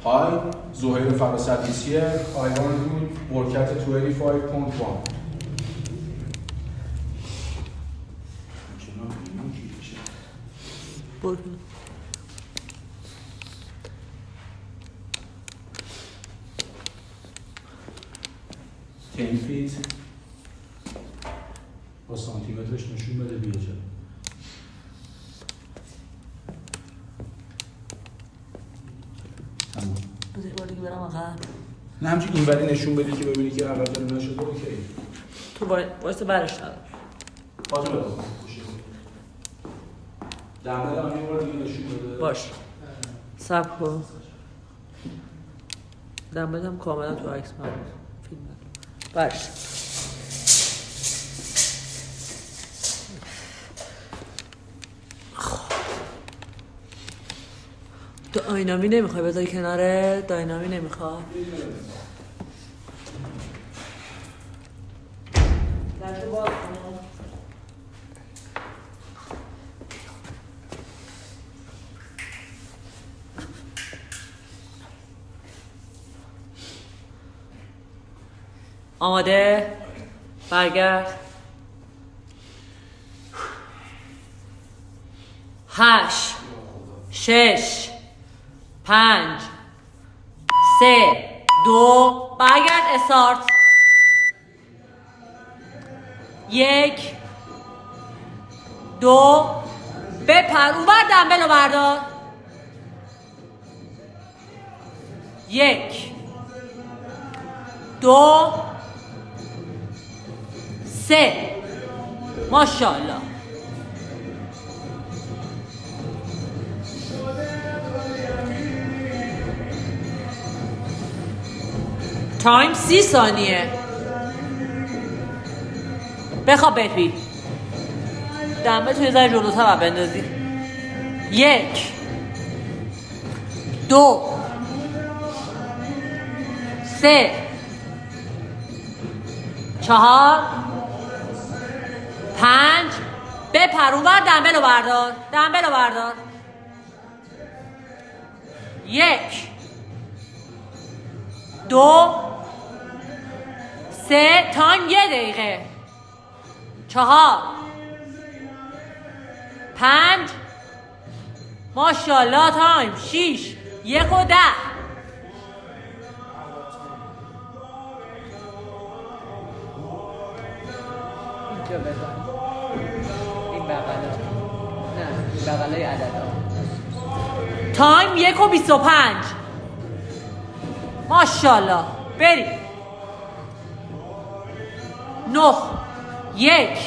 های ظهیر فراسدیسیه آیوان بود برکت 25.1 10 feet با سانتیمترش نشون بده بیا جا تمام بذار یه بار دیگه برم عقب نه همچنین این ولی نشون بدی که ببینی که عقب داره نشده اوکی تو وایسا برش ندار فاطمه بده دمه هم یه بار دیگه نشون بده باش صبر کن دمه هم کاملا تو عکس من فیلم برش داینامی نمیخوای بذاری کناره؟ داینامی نمیخوای؟ درشو باز کن آماده؟ برگرد 8 6 5 3 2 برگرد استارت 1 2 بپر اونور دنبلو بردار 1 2 3 ماشاءالله تایم 30 ثانیه بخواب بپی دمه توی ذره جلوتر بندازی 1 2 3 4 5 بپر اونور دنبلو بردار دنبلو بردار 1 2 3 تایم 1 دقیقه 4 5 ماشاءالله تایم 6 1 و 10 اینجا بزن این بغله نه این بغله عدد تایم 1 و 25 ماشاءالله بریم 9 1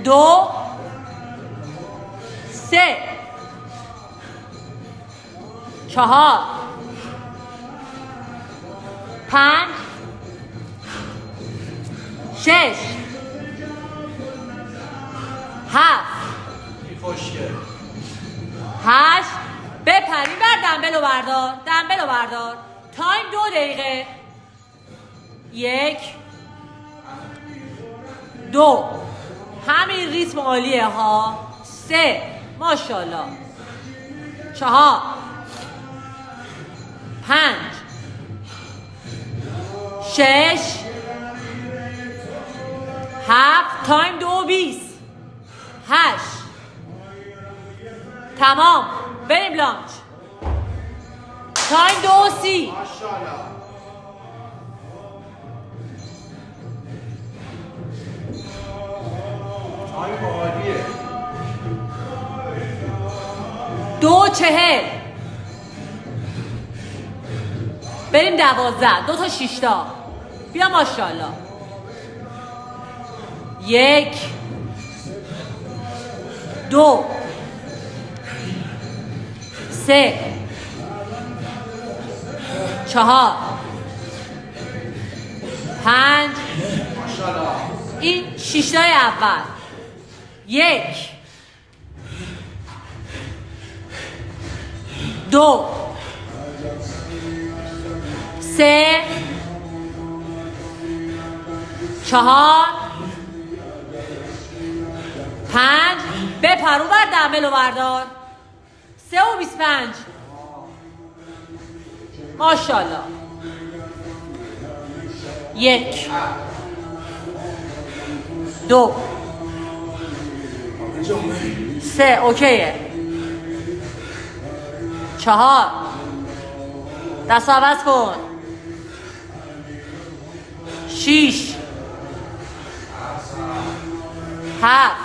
2 3 4 5 6 7 خوشگل 8 بپری بر دنبلو بردار دنبلو بردار تایم 2 دقیقه 1 2 همین ریتم عالیه ها 3 ماشاءالله 4 5 6 7 تایم 2 20 8 تمام بریم لانچ تایم 2 30 تایم عالیه 2 40 بریم 12 2 تا 6 تا بیا ماشاءالله 1 2 3 4 5 این 6 تای اول 1 2 3 4 5 بپر اونور دنبلو بردار 3 و 25 ماشاءالله. 1 2 3 اوکیه. 4 دست عوض کن. 6 7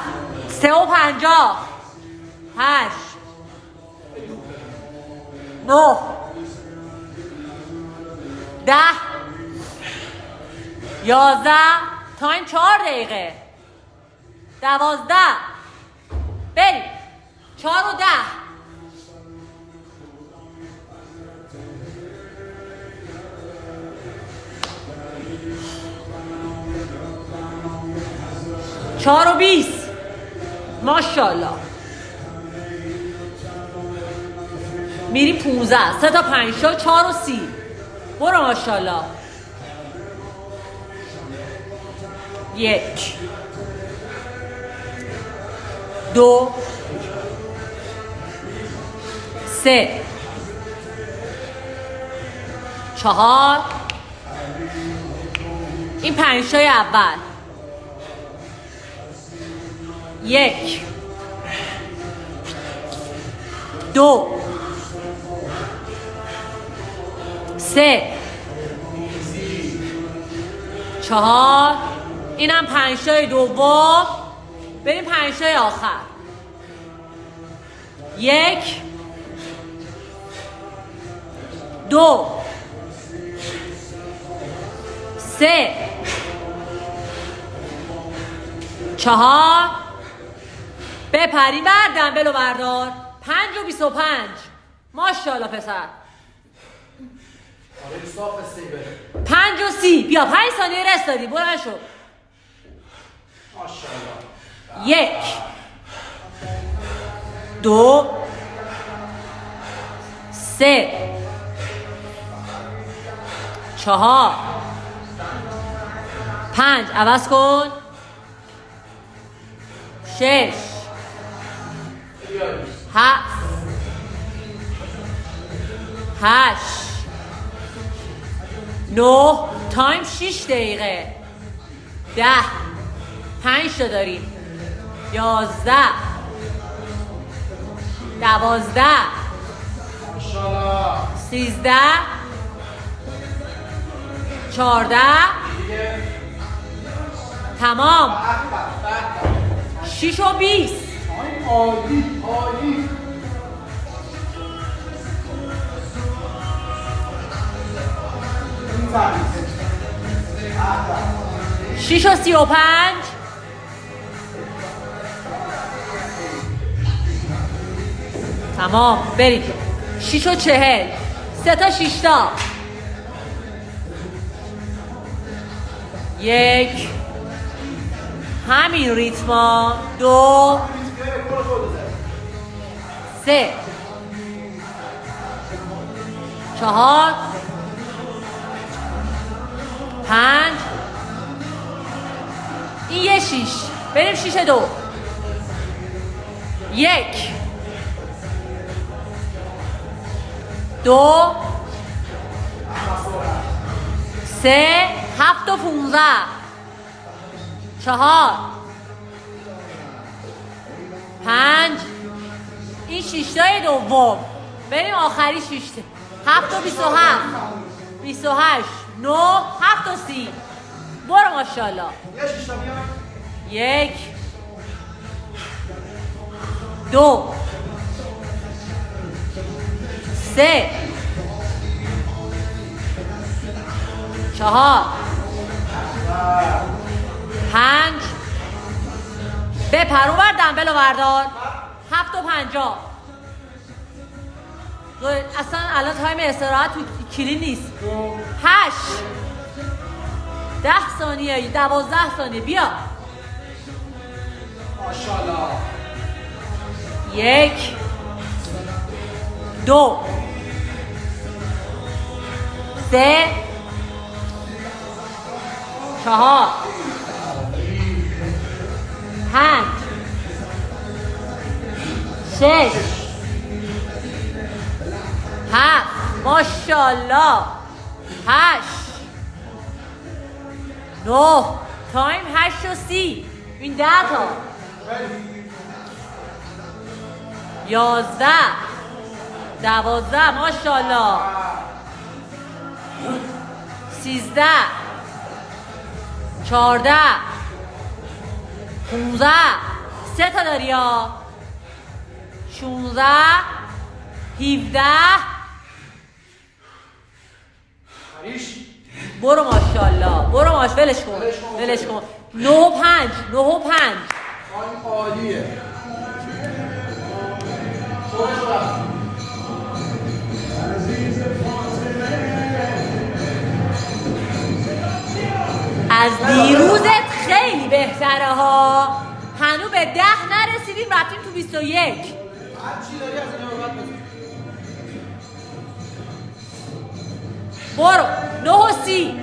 3 و 50 8 9 10 11 تایم 4 دقیقه 12 بریم 4 و 10 4 و 20 ماشاءالله. میری 15 3 تا 5 تا 4 و 30 برو ماشاءالله. 1 2 3 4 این 5 تای اول. 1 2 3 4 اینم 5 تای دوم. بریم 5 تای آخر. 1 2 3 4 بپری بر دنبلو بردار. 5 و 25 ماشاءالله پسر. 5 و 30 بیا 5 ثانیه رست دادی برو شو. 1 2 3 4 5 عوض کن. 6 7 8 9 تایم 6 دقیقه 10 5 تا داریم. 11 12 13 14 تمام. 6 و 20 عالی عالی. 6 و 35 تمام. بریم 6 و 40 3 تا 6 تا. 1 همین ریتما. 2 3 4 5 این یه 6. بریم 6 2 1 2 3 7 و 15 4 5 این 6 تای دوم. بریم آخری 6 7 و 27 28 9 7 و 30 برو ماشاءالله. 1 2 3 4 5 بپر اونور دنبلو بردار. 7 و 50 اصلا الان تایم استراحت تو کلی نیست. 8 10 ثانیه 12 ثانیه بیا ماشاءالله. 1 2 3 4 5 6 7 باش ماشاءالله 8 9 تایم 8 و 30 این 10 تا 11 12 ماشاءالله 13 14 15 3 تا داری ها 16 17 برو ماشاءالله برو ولش کن 9 و 5 9 و 5 عالیه از دیروزت خیلی بهتره ها هنو به 10 نرسیدیم رفتیم تو 21 هر چی داری از این بابت بزن برو 9 و 30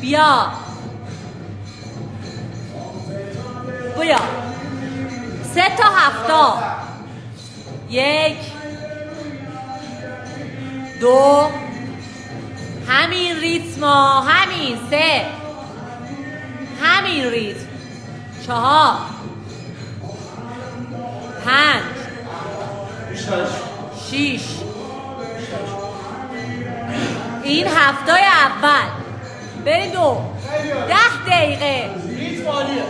بیا 3 تا 7 1 2 همین ریتم همین 3 همین ریتم 4 5 6 این هفتای اول بریم 2 10 دقیقه ریتم عالیه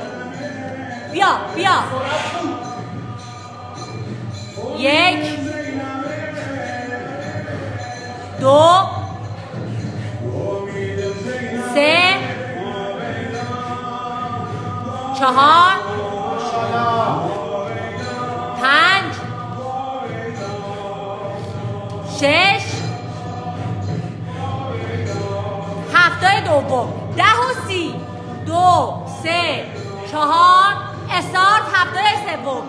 بیا 1 2 3 4 5 6 هفتای دوم 10 و 30 2 3 4 استارت هفتای سوم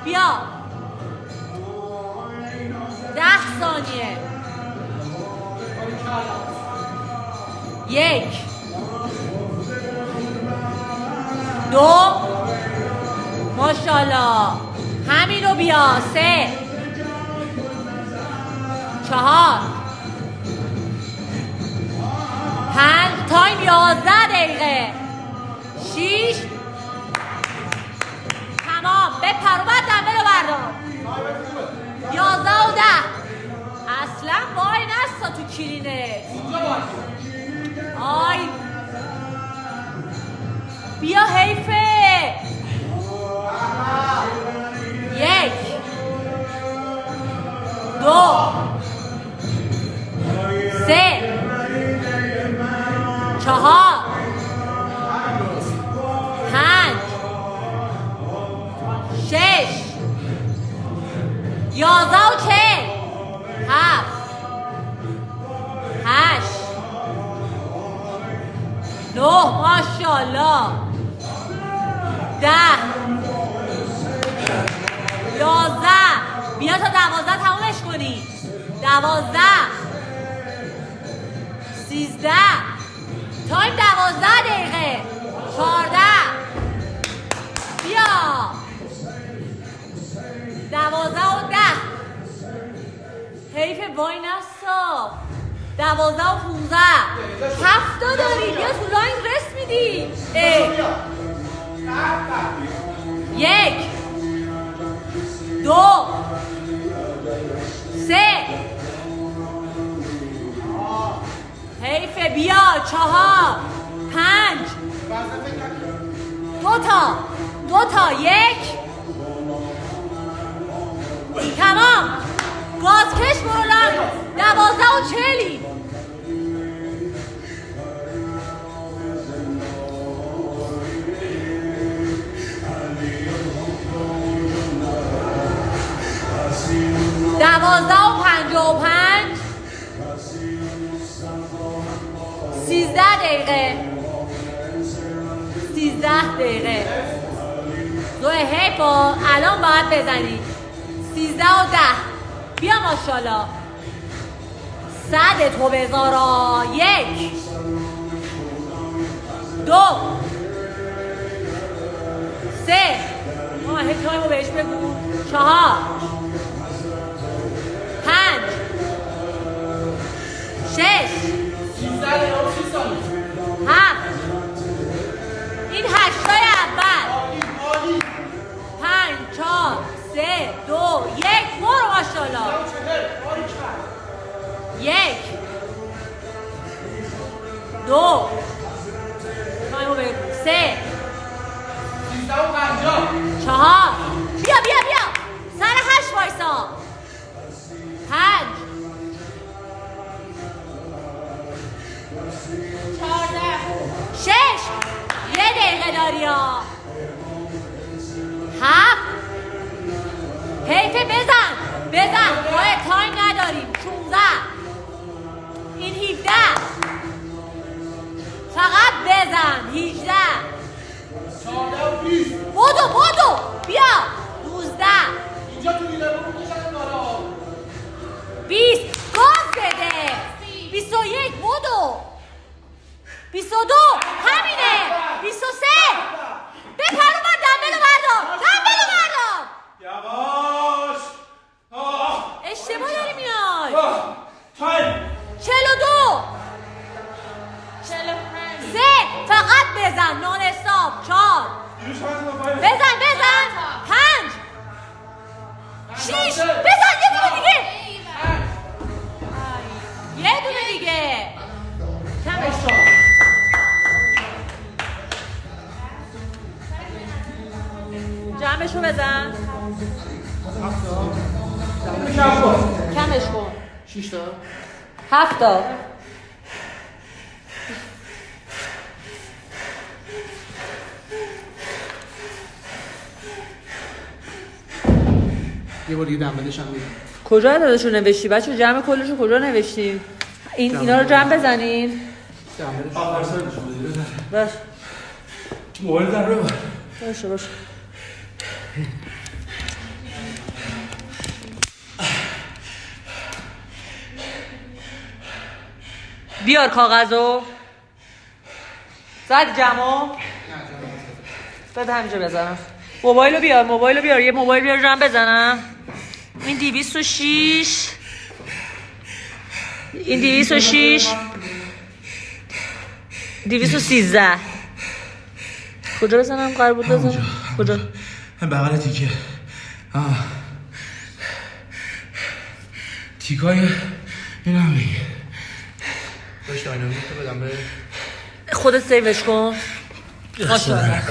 بیا 10 ثانیه 1 2 ماشاءالله همینو بیا 3 4 5 تایم 11 دقیقه 6 تمام بپر و بعد دنبلو بردار 11 و 10 اصلا وای نستا تو کلینه آی بیا حیفه 1 2 3 4 5 6 11 و 40 7 8 9 ماشاءالله 10 11 بیا تا 12 تمومش کنی 12 13 تایم 12 دقیقه 14 بیا 12 و 10 حیف وای نستا 12 و 15 7 تا داری بیا تو لاین رست میدی 1 2 3 حیفه بیا 4 5 2 تا 1 تمام گازکش برو لاین 12 و 40 12 و 55 13 دقیقه 13 دقیقه زوه حیفا الان باید بزنی 13 و 10 بیا ماشاءالله صد تو بذارا 1 2 3 ماه تایمو بهش بگو 4 5 ماشاءالله. 1 2 تایمو بگو 3 4 بیا سر 8 وایسا 5 14 6 1 دقیقه داری ها 7 حیفه بزن ما تایم نداریم 16 این 17 فقط بزن 18 بدو بیا 19 اینجا تو دیده بود میشن دارا 20 گاز بده 21 بدو 22 همینه 23 بپر اومد دنبلو بردار یواش اشتباه داری میای تایم 42 3 فقط بزن نان استاپ 4 بزن 5 6 بزن یه دونه دیگه کمش کن جمعشو بزن کمش کن 6 تا 7 تا یه بار دیگه دنبلش هم میگم. کجا عددشو نوشتی بچه؟ جمع کلشو کجا نوشتی؟ اینا رو جمع بزنین دنبلش آخر سرش بودی باش موبایل در رو باشه بیار کاغذو زد جمع بده همینجا بزنم موبایلو بیار یه موبایل بیار جمع بزنم این 206 این 213 کجا بزنم؟ قرار بود بزنم کجا؟ بغل تیکه تیکای این هم بگه داشت داینامیک رو بدم به خودت سیوش کن ماشاءالله